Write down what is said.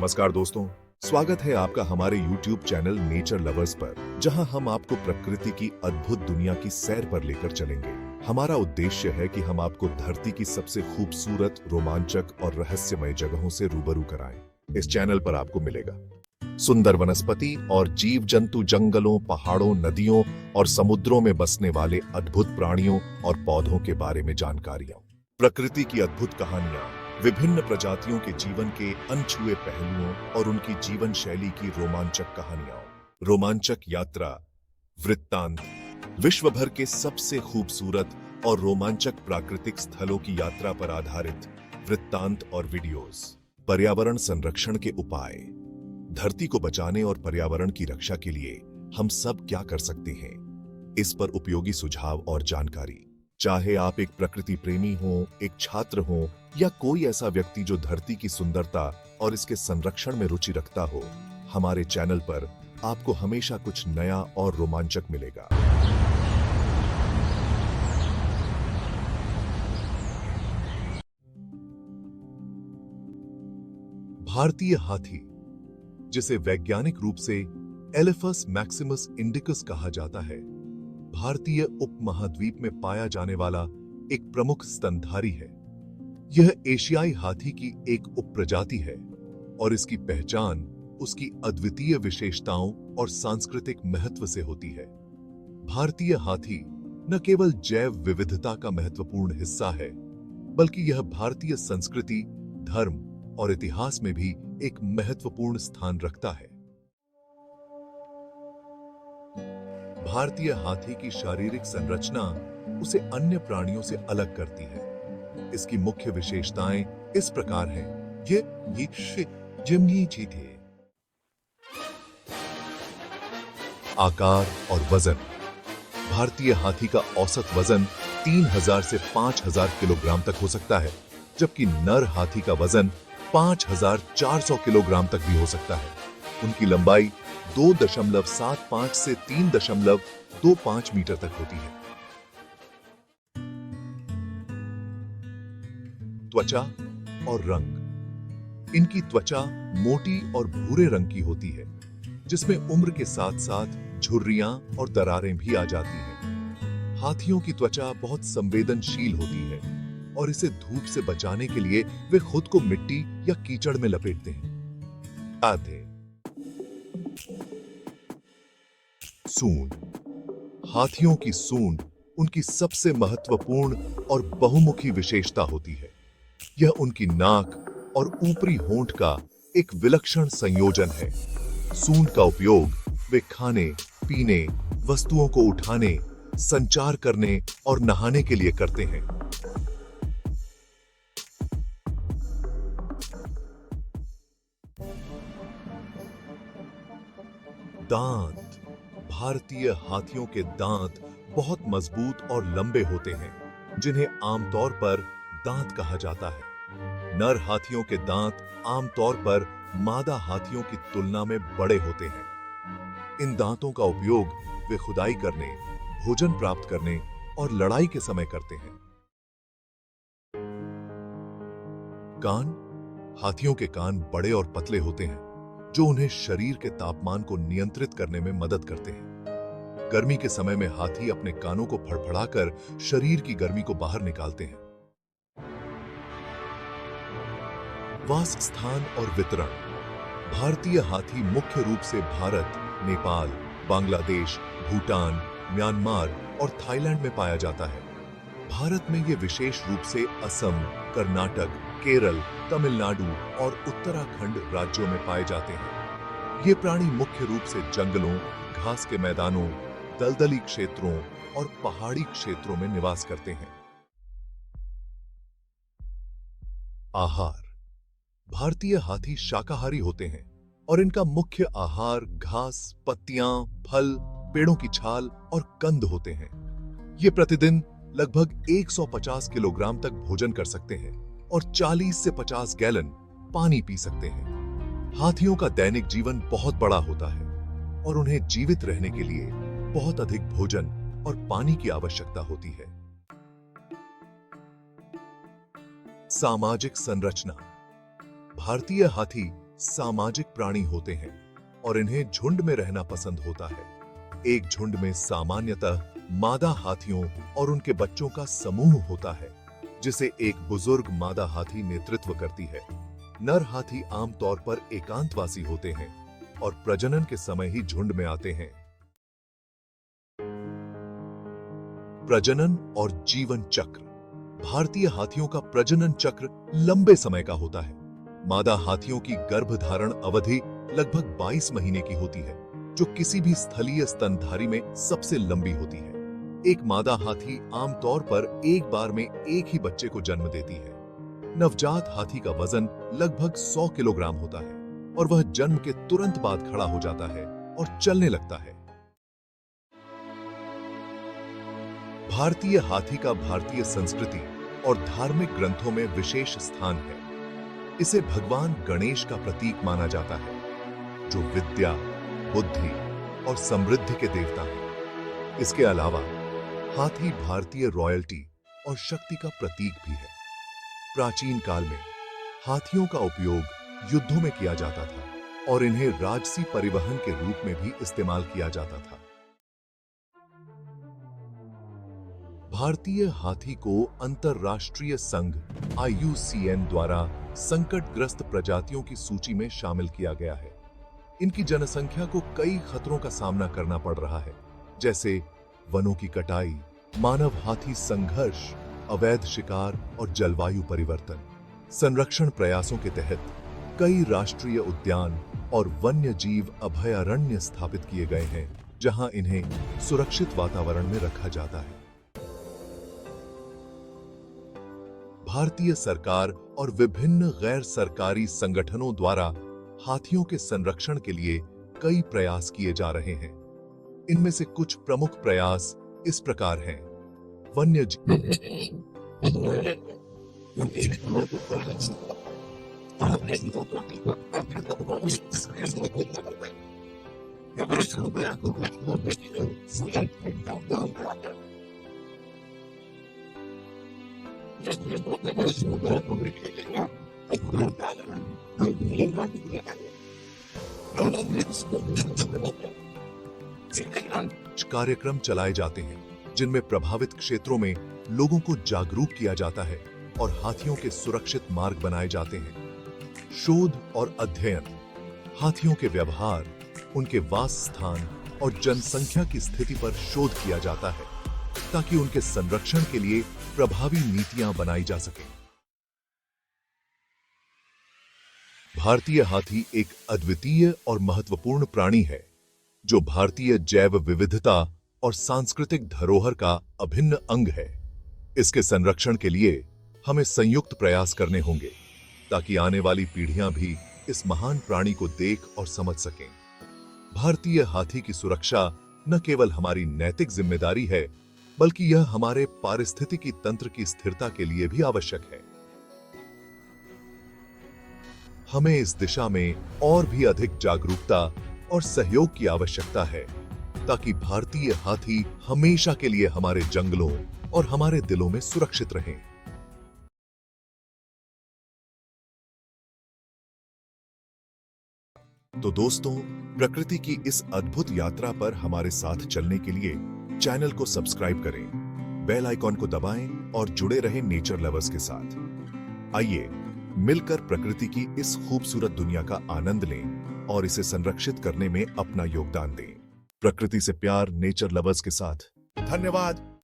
नमस्कार दोस्तों, स्वागत है आपका हमारे YouTube चैनल नेचर लवर्स पर, जहां हम आपको प्रकृति की अद्भुत दुनिया की सैर पर लेकर चलेंगे। हमारा उद्देश्य है कि हम आपको धरती की सबसे खूबसूरत, रोमांचक और रहस्यमय जगहों से रूबरू कराएं। इस चैनल पर आपको मिलेगा सुंदर वनस्पति और जीव जंतु, जंगलों, पहाड़ों, नदियों और समुद्रों में बसने वाले अद्भुत प्राणियों और पौधों के बारे में जानकारियां, प्रकृति की अद्भुत कहानियां, विभिन्न प्रजातियों के जीवन के अनछुए पहलुओं और उनकी जीवन शैली की रोमांचक कहानियां, रोमांचक यात्रा वृत्तांत, विश्व भर के सबसे खूबसूरत और रोमांचक प्राकृतिक स्थलों की यात्रा पर आधारित वृत्तांत और वीडियोस, पर्यावरण संरक्षण के उपाय, धरती को बचाने और पर्यावरण की रक्षा के लिए हम सब क्या कर सकते हैं, इस पर उपयोगी सुझाव और जानकारी। चाहे आप एक प्रकृति प्रेमी हो, एक छात्र हो या कोई ऐसा व्यक्ति जो धरती की सुंदरता और इसके संरक्षण में रुचि रखता हो, हमारे चैनल पर आपको हमेशा कुछ नया और रोमांचक मिलेगा। भारतीय हाथी, जिसे वैज्ञानिक रूप से एलेफस मैक्सिमस इंडिकस कहा जाता है, भारतीय उपमहाद्वीप में पाया जाने वाला एक प्रमुख स्तनधारी है। यह एशियाई हाथी की एक उपप्रजाति है और इसकी पहचान उसकी अद्वितीय विशेषताओं और सांस्कृतिक महत्व से होती है। भारतीय हाथी न केवल जैव विविधता का महत्वपूर्ण हिस्सा है, बल्कि यह भारतीय संस्कृति, धर्म और इतिहास में भी एक महत्वपूर्ण स्थान रखता है। भारतीय हाथी की शारीरिक संरचना उसे अन्य प्राणियों से अलग करती है। इसकी मुख्य विशेषताएं इस प्रकार हैं। आकार और वजन। भारतीय हाथी का औसत वजन 3000 से 5000 किलोग्राम तक हो सकता है, जबकि नर हाथी का वजन 5400 किलोग्राम तक भी हो सकता है। उनकी लंबाई 2.75 से 3.25 मीटर तक होती है। त्वचा और रंग। इनकी त्वचा मोटी और भूरे रंग की होती है, जिसमें उम्र के साथ साथ झुर्रियां और दरारें भी आ जाती हैं। हाथियों की त्वचा बहुत संवेदनशील होती है और इसे धूप से बचाने के लिए वे खुद को मिट्टी या कीचड़ में लपेटते हैं। आधे सूंड। हाथियों की सूंड उनकी सबसे महत्वपूर्ण और बहुमुखी विशेषता होती है। यह उनकी नाक और ऊपरी होंठ का एक विलक्षण संयोजन है। सूंड का उपयोग वे खाने, पीने, वस्तुओं को उठाने, संचार करने और नहाने के लिए करते हैं। दांत। भारतीय हाथियों के दांत बहुत मजबूत और लंबे होते हैं, जिन्हें आमतौर पर दांत कहा जाता है। नर हाथियों के दांत आमतौर पर मादा हाथियों की तुलना में बड़े होते हैं। इन दांतों का उपयोग वे खुदाई करने, भोजन प्राप्त करने और लड़ाई के समय करते हैं। कान। हाथियों के कान बड़े और पतले होते हैं, जो उन्हें शरीर के तापमान को नियंत्रित करने में मदद करते हैं। गर्मी के समय में हाथी अपने कानों को फड़फड़ाकर शरीर की गर्मी को बाहर निकालते हैं। वास स्थान और वितरण। भारतीय हाथी मुख्य रूप से भारत, नेपाल, बांग्लादेश, भूटान, म्यांमार और थाईलैंड में पाया जाता है। भारत में ये विशेष रूप से असम, कर्नाटक, केरल, तमिलनाडु और उत्तराखंड राज्यों में पाए जाते हैं। ये प्राणी मुख्य रूप से जंगलों, घास के मैदानों, दलदली क्षेत्रों और पहाड़ी क्षेत्रों में निवास करते हैं। आहार। भारतीय हाथी शाकाहारी होते हैं और इनका मुख्य आहार घास, पत्तियां, फल, पेड़ों की छाल और कंद होते हैं। ये प्रतिदिन लगभग 150 किलोग्राम तक भोजन कर सकते हैं और 40 से 50 गैलन पानी पी सकते हैं। हाथियों का दैनिक जीवन बहुत बड़ा होता है और उन्हें जीवित रहने के लिए बहुत अधिक भोजन और पानी की आवश्यकता होती है। सामाजिक संरचना। भारतीय हाथी सामाजिक प्राणी होते हैं और इन्हें झुंड में रहना पसंद होता है। एक झुंड में सामान्यतः मादा हाथियों और उनके बच्चों का समूह होता है, जिसे एक बुजुर्ग मादा हाथी नेतृत्व करती है। नर हाथी आमतौर पर एकांतवासी होते हैं और प्रजनन के समय ही झुंड में आते हैं। प्रजनन और जीवन चक्र। भारतीय हाथियों का प्रजनन चक्र लंबे समय का होता है। मादा हाथियों की गर्भधारण अवधि लगभग 22 महीने की होती है, जो किसी भी स्थलीय स्तनधारी में सबसे लंबी होती है। एक मादा हाथी आमतौर पर एक बार में एक ही बच्चे को जन्म देती है। नवजात हाथी का वजन लगभग 100 किलोग्राम होता है और वह जन्म के तुरंत बाद खड़ा हो जाता है और चलने लगता है। भारतीय हाथी का भारतीय संस्कृति और धार्मिक ग्रंथों में विशेष स्थान है। इसे भगवान गणेश का प्रतीक माना जाता है, जो विद्या, बुद्धि और समृद्धि के देवता हैं। इसके अलावा हाथी भारतीय रॉयल्टी और शक्ति का प्रतीक भी है। प्राचीन काल में हाथियों का उपयोग युद्धों में किया जाता था और इन्हें राजसी परिवहन के रूप में भी इस्तेमाल किया जाता था। भारतीय हाथी को अंतरराष्ट्रीय संघ IUCN द्वारा संकटग्रस्त प्रजातियों की सूची में शामिल किया गया है। इनकी जनसंख्या को कई खतरों का सामना करना पड़ रहा है, जैसे वनों की कटाई, मानव हाथी संघर्ष, अवैध शिकार और जलवायु परिवर्तन। संरक्षण प्रयासों के तहत कई राष्ट्रीय उद्यान और वन्य जीव अभयारण्य स्थापित किए गए हैं, जहां इन्हें सुरक्षित वातावरण में रखा जाता है। भारतीय सरकार और विभिन्न गैर सरकारी संगठनों द्वारा हाथियों के संरक्षण के लिए कई प्रयास किए जा रहे हैं। इनमें से कुछ प्रमुख प्रयास इस प्रकार हैं। वन्य कार्यक्रम चलाए जाते हैं, जिनमें प्रभावित क्षेत्रों में लोगों को जागरूक किया जाता है और हाथियों के सुरक्षित मार्ग बनाए जाते हैं। शोध और अध्ययन। हाथियों के व्यवहार, उनके वास स्थान और जनसंख्या की स्थिति पर शोध किया जाता है, ताकि उनके संरक्षण के लिए प्रभावी नीतियां बनाई जा सकें। भारतीय हाथी एक अद्वितीय और महत्वपूर्ण प्राणी है, जो भारतीय जैव विविधता और सांस्कृतिक धरोहर का अभिन्न अंग है। इसके संरक्षण के लिए हमें संयुक्त प्रयास करने होंगे, ताकि आने वाली पीढ़ियां भी इस महान प्राणी को देख और समझ सकें। भारतीय हाथी की सुरक्षा न केवल हमारी नैतिक जिम्मेदारी है, बल्कि यह हमारे पारिस्थितिकी तंत्र की स्थिरता के लिए भी आवश्यक है। हमें इस दिशा में और भी अधिक जागरूकता और सहयोग की आवश्यकता है, ताकि भारतीय हाथी हमेशा के लिए हमारे जंगलों और हमारे दिलों में सुरक्षित रहें। तो दोस्तों, प्रकृति की इस अद्भुत यात्रा पर हमारे साथ चलने के लिए चैनल को सब्सक्राइब करें, बेल आइकॉन को दबाएं और जुड़े रहें नेचर लवर्स के साथ। आइए मिलकर प्रकृति की इस खूबसूरत दुनिया का आनंद लें और इसे संरक्षित करने में अपना योगदान दें। प्रकृति से प्यार, नेचर लवर्स के साथ। धन्यवाद।